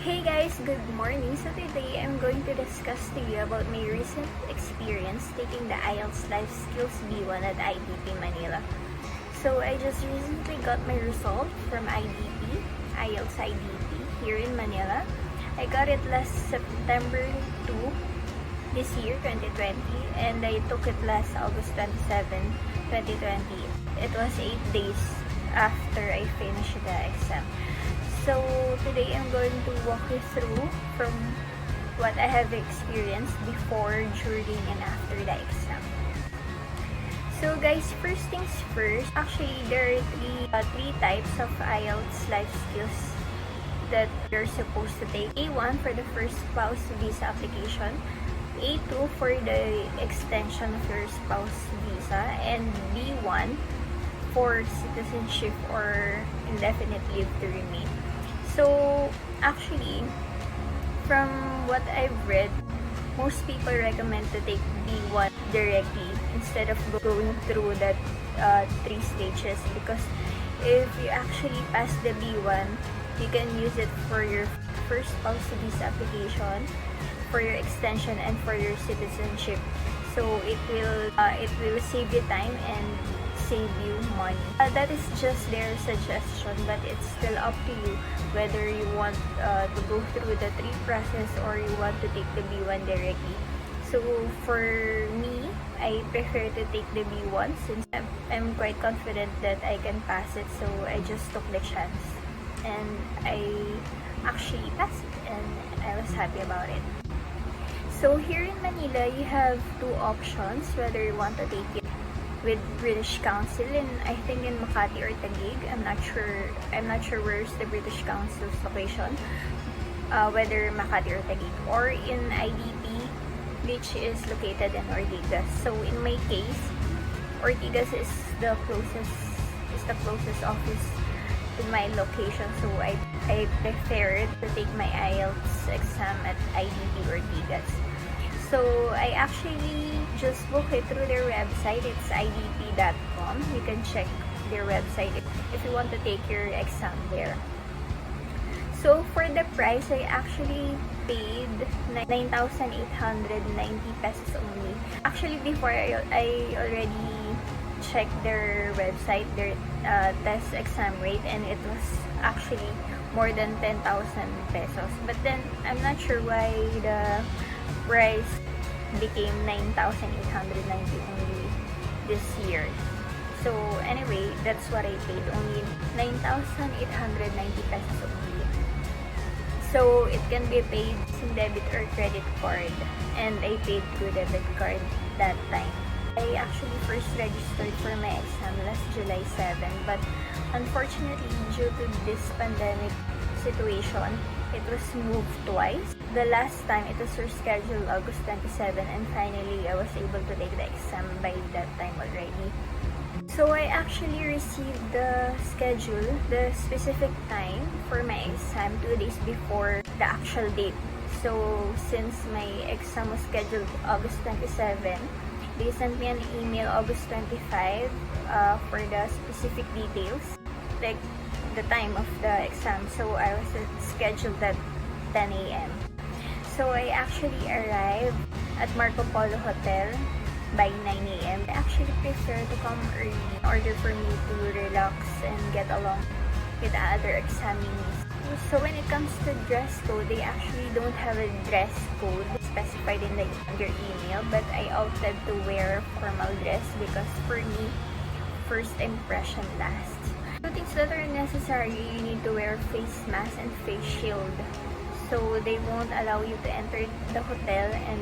Hey guys, good morning. So today I'm going to discuss to you about my recent experience taking the IELTS Life Skills B1 at IDP Manila. So I just recently got my result from IELTS IDP here in Manila. I got it last September 2 this year, 2020, and I took it last August 27, 2020. It was 8 days after I finished the exam. So today I'm going to walk you through from what I have experienced before, during, and after the exam. So guys, first things first, actually there are three types of IELTS life skills that you're supposed to take. A1 for the first spouse visa application, A2 for the extension of your spouse visa, and B1 for citizenship or indefinite leave to remain. So actually, from what I've read, most people recommend to take B1 directly instead of going through that three stages, because if you actually pass the B1, you can use it for your first spouse visa application, for your extension, and for your citizenship. So it will save you time and save you money. That is just their suggestion, but it's still up to you whether you want to go through the three process or you want to take the B1 directly. So for me, I prefer to take the B1 since I'm quite confident that I can pass it. So I just took the chance and I actually passed it, and I was happy about it. So here in Manila, you have two options whether you want to take it with British Council, and I think in Makati or Taguig. I'm not sure where's the British Council's location, whether Makati or Taguig, or in IDP, which is located in Ortigas. So in my case, Ortigas is the closest office to my location, so I preferred to take my IELTS exam at IDP Ortigas. So I actually just booked it through their website. It's idp.com. You can check their website if you want to take your exam there. So for the price, I actually paid 9,890 pesos only. Actually, before I already checked their website, their test exam rate, and it was actually more than 10,000 pesos. But then I'm not sure why the price became 9,890 only this year. So anyway, that's what I paid, only 9,890 pesos only. So it can be paid in debit or credit card, and I paid through debit card that time. I actually first registered for my exam last July 7, but unfortunately due to this pandemic situation, it was moved twice. The last time it was rescheduled August 27, and finally I was able to take the exam by that time already. So I actually received the schedule, the specific time for my exam 2 days before the actual date. So since my exam was scheduled August 27, they sent me an email August 25 for the specific details, like the time of the exam. So I was scheduled at 10 a.m. So I actually arrived at Marco Polo Hotel by 9 a.m. I actually prefer to come early in order for me to relax and get along with the other examinees. So when it comes to dress code, they actually don't have a dress code specified in your email, but I opted to wear formal dress because for me, first impression lasts. So things that are necessary, you need to wear face mask and face shield. So they won't allow you to enter the hotel and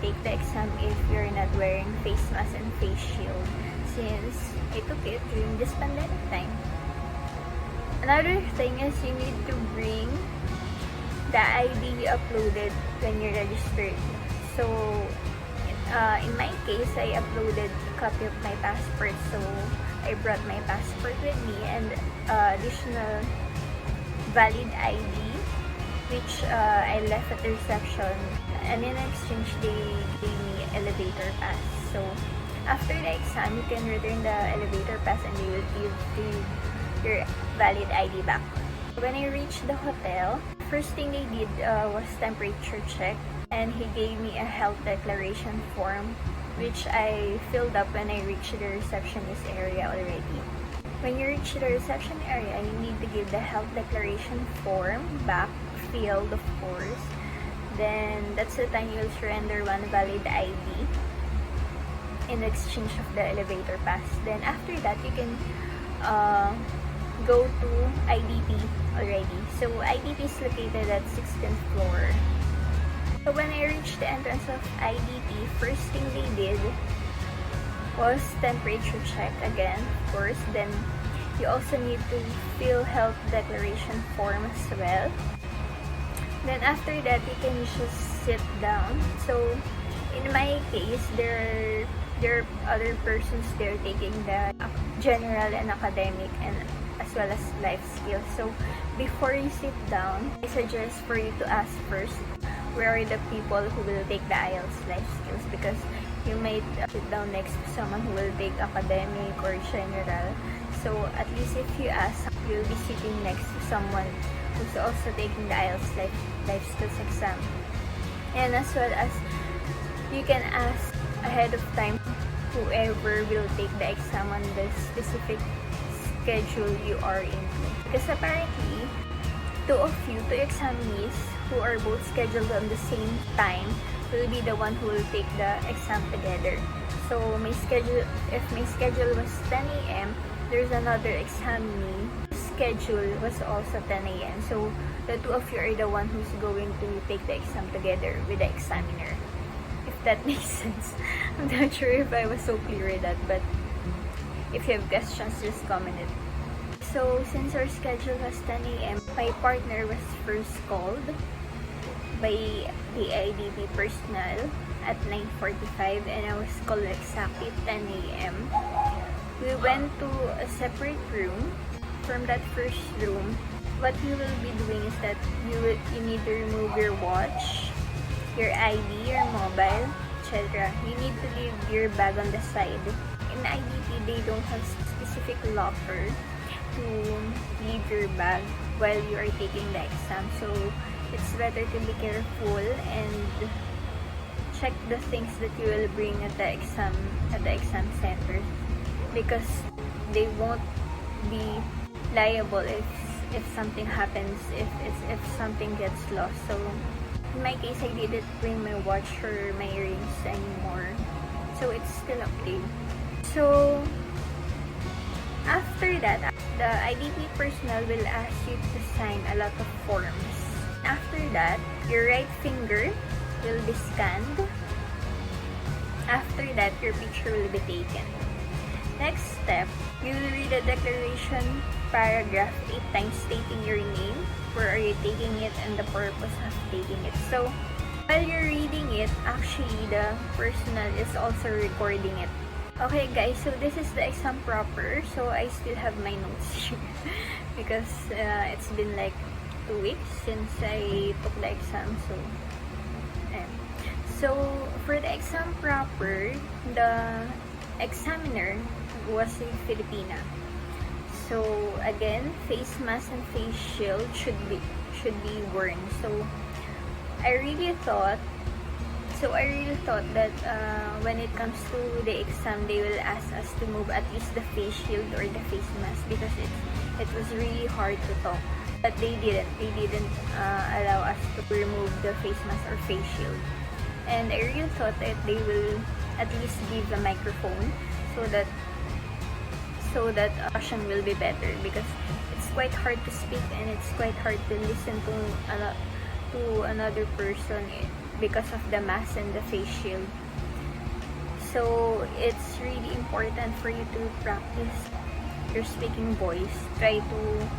take the exam if you're not wearing face mask and face shield, since I took it during this pandemic time. Another thing is you need to bring the ID you uploaded when you registered. So in my case, I uploaded a copy of my passport, so I brought my passport with me and additional valid ID, which I left at the reception, and in exchange they gave me elevator pass. So after the exam, you can return the elevator pass and they will give you your valid ID back. When I reached the hotel, first thing they did was temperature check, and he gave me a health declaration form, which I filled up when I reached the receptionist area already. When you reach the reception area, you need to give the health declaration form back, filled of course. Then that's the time you'll surrender one valid ID in exchange of the elevator pass. Then after that, you can go to IDP already. So IDP is located at 16th floor. So when I reached the entrance of IDP, first thing they did was temperature check again, of course. Then you also need to fill health declaration form as well. Then after that, you can just sit down. So in my case, there are other persons there taking the general and academic and as well as life skills. So before you sit down, I suggest for you to ask first where are the people who will take the IELTS life skills, because you might sit down next to someone who will take academic or general. So at least if you ask, you'll be sitting next to someone who's also taking the IELTS life skills exam. And as well as you can ask ahead of time whoever will take the exam on the specific schedule you are into. Because apparently, two examinees who are both scheduled on the same time will be the one who will take the exam together. So if my schedule was 10 a.m., there's another examinee schedule was also 10 a.m. So the two of you are the one who's going to take the exam together with the examiner. If that makes sense. I'm not sure if I was so clear with that, but if you have questions, just comment it. So since our schedule was 10 a.m., my partner was first called by the IDP personnel at 9:45, and I was called exactly 10 a.m. We went to a separate room. From that first room, what you will be doing is that you need to remove your watch, your ID, your mobile, etc. You need to leave your bag on the side. In IDP, they don't have specific locker to leave your bag while you are taking the exam. So it's better to be careful and check the things that you will bring at the exam center, because they won't be liable if something happens, if something gets lost. So in my case, I didn't bring my watch or my earrings anymore, so it's still up to you. So after that, the IDP personnel will ask you to sign a lot of forms. After that, your right finger will be scanned. After that, your picture will be taken. Next step, you will read the declaration paragraph 8 times stating your name, where are you taking it, and the purpose of taking it. So while you're reading it, actually the personnel is also recording it. Okay guys, so this is the exam proper. So I still have my notes here because it's been like 2 weeks since I took the exam. So for the exam proper, the examiner was a Filipina. So again, face mask and face shield should be worn. So I really thought that when it comes to the exam, they will ask us to move at least the face shield or the face mask, because it was really hard to talk. But they didn't allow us to remove the face mask or face shield. And I really thought that they will at least give a microphone so that caution will be better, because it's quite hard to speak and it's quite hard to listen to another person because of the mask and the face shield. So it's really important for you to practice your speaking voice. Try to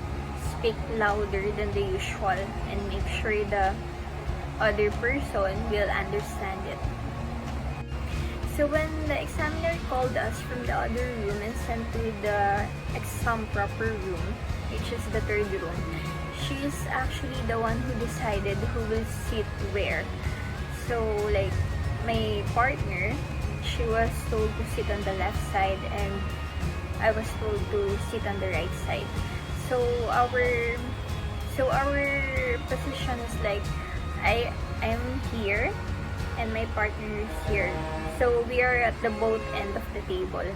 speak louder than the usual and make sure the other person will understand it. So when the examiner called us from the other room and sent to the exam proper room, which is the third room, she is actually the one who decided who will sit where. So like my partner, she was told to sit on the left side and I was told to sit on the right side. So our So our position is like I'm here and my partner is here. So we are at the both end of the table.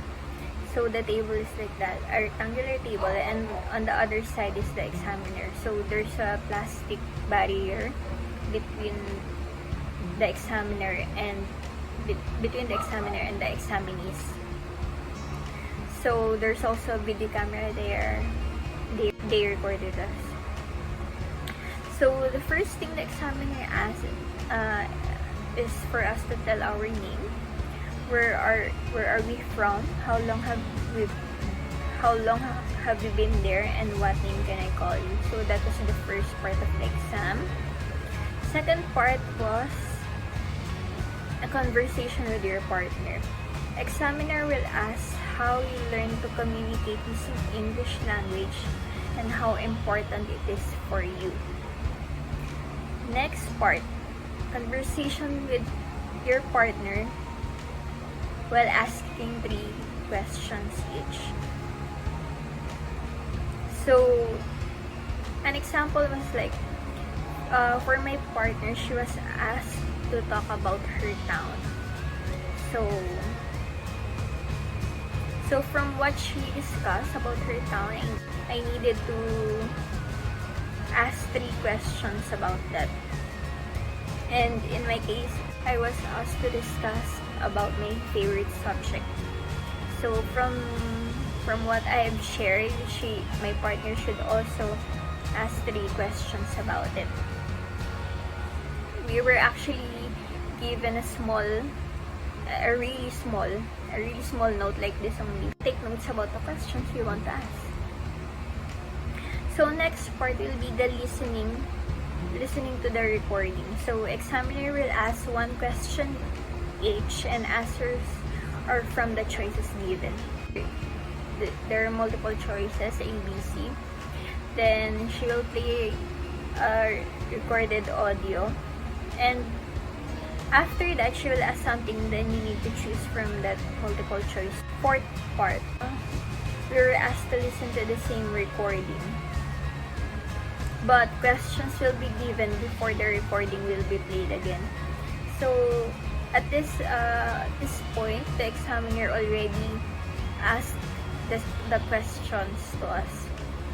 So the table is like that, a rectangular table, and on the other side is the examiner. So there's a plastic barrier between the examiner and between the examiner and the examinees. So there's also a video camera there. They recorded us. So the first thing the examiner asks is for us to tell our name. Where are we from? How long have we been there, and what name can I call you? So that was the first part of the exam. Second part was a conversation with your partner. Examiner will ask how you learn to communicate using English language and how important it is for you. Next part, conversation with your partner while asking 3 questions each. So, an example was like, for my partner, she was asked to talk about her town. So from what she discussed about her town, I needed to ask 3 questions about that. And in my case, I was asked to discuss about my favorite subject. So from what I have shared, my partner should also ask 3 questions about it. We were actually given a really small note like this only. Take notes about the questions you want to ask. So next part will be the listening to the recording. So examiner will ask 1 question each, and answers are from the choices given. There are multiple choices, A, B, C. Then she will play recorded audio, and after that she will ask something, then you need to choose from that multiple choice. Fourth part, we were asked to listen to the same recording, but questions will be given before the recording will be played again. So at this point, the examiner already asked the questions to us.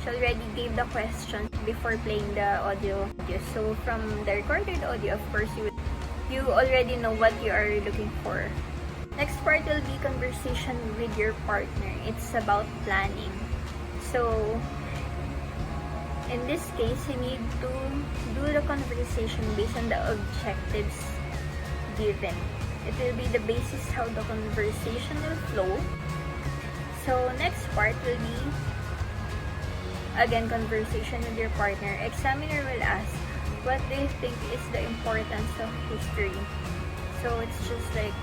She already gave the questions before playing the audio. So from the recorded audio, of course, you already know what you are looking for. Next part will be conversation with your partner. It's about planning. So in this case, you need to do the conversation based on the objectives given. It will be the basis how the conversation will flow. So next part will be again conversation with your partner. Examiner will ask, what do you think is the importance of history? So it's just like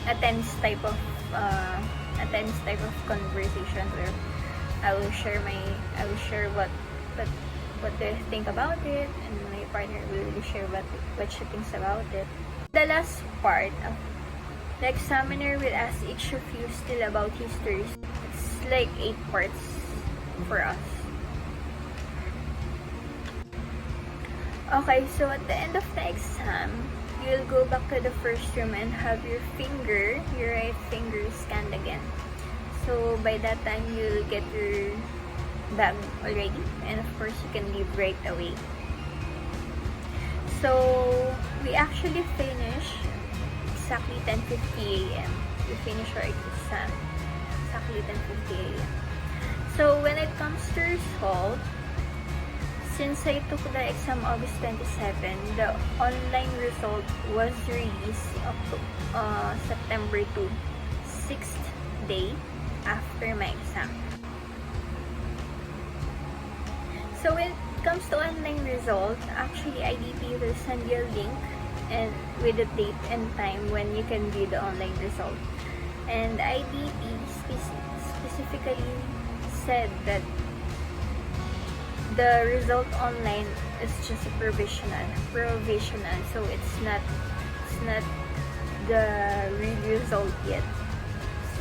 a tense type of conversation where I will share what do I think about it, and my partner will really share what she thinks about it. The last part, the examiner will ask each of you still about history. It's like 8 parts for us. Okay, so at the end of the exam, you'll go back to the first room and have your right finger scanned again. So by that time, you'll get your bag already, and of course, you can leave right away. So we actually finish exactly 10:50 a.m. We finish our exam exactly 10:50 a.m. So when it comes to result, since I took the exam August 27, the online result was released September 2, 6th day after my exam. So when it comes to online result, actually IDP will send you a link and with the date and time when you can view the online result. And IDP specifically said that the result online is just a provisional, so it's not the real result yet.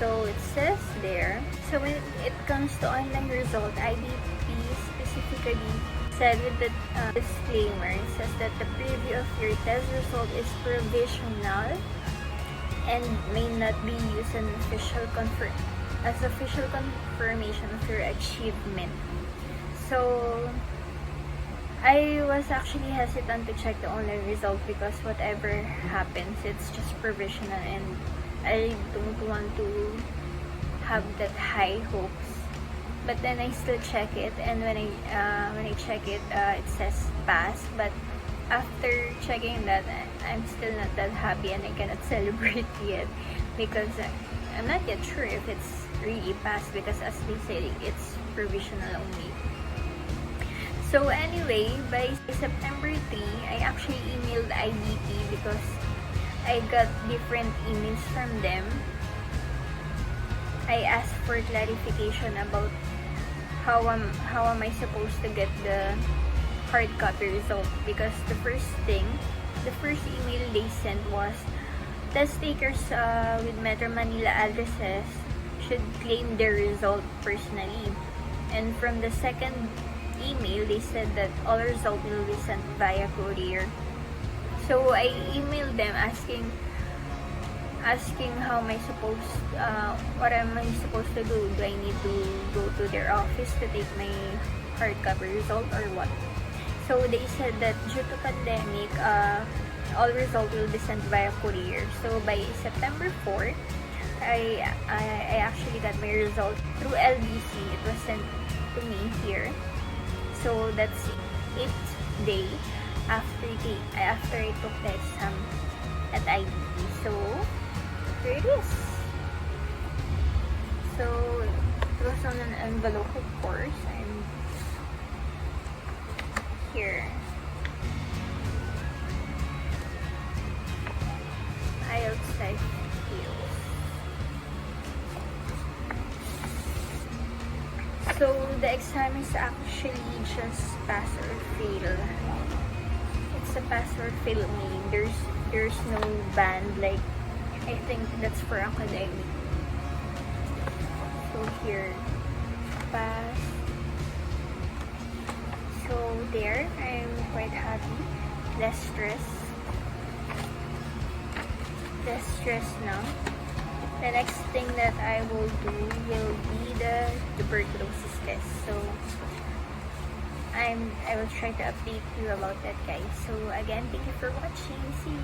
So it says there. So when it comes to online result, IDP specifically basically said with the disclaimer, it says that the preview of your test result is provisional and may not be used as official confirmation of your achievement. So I was actually hesitant to check the online result because whatever happens, it's just provisional, and I don't want to have that high hopes. But then I still check it, and when I check it, it says pass. But after checking that, I'm still not that happy, and I cannot celebrate yet because I'm not yet sure if it's really passed, because as they say, it's provisional only. So anyway, by September 3, I actually emailed IDP because I got different emails from them. I asked for clarification about how am I supposed to get the hard copy result, because the first email they sent was test takers with Metro Manila addresses should claim their result personally, and from the second email they said that all results will be sent via courier. So I emailed them asking how am I supposed what am I supposed to do? Do I need to go to their office to take my hard copy result or what? So they said that due to pandemic, all results will be sent via courier. So by September 4, I actually got my result through LBC. It was sent to me here. So that's 8th day after I took the exam at IDP. So here it is. So it was on an envelope, of course, and here IELTS life skills. So the exam is actually just pass or fail. It's a pass or fail meaning. There's no band, like I think that's for academic. So here, pass. So there, I'm quite happy. Less stress now. The next thing that I will do will be the tuberculosis test. So I will try to update you about that, guys. So again, thank you for watching. See you.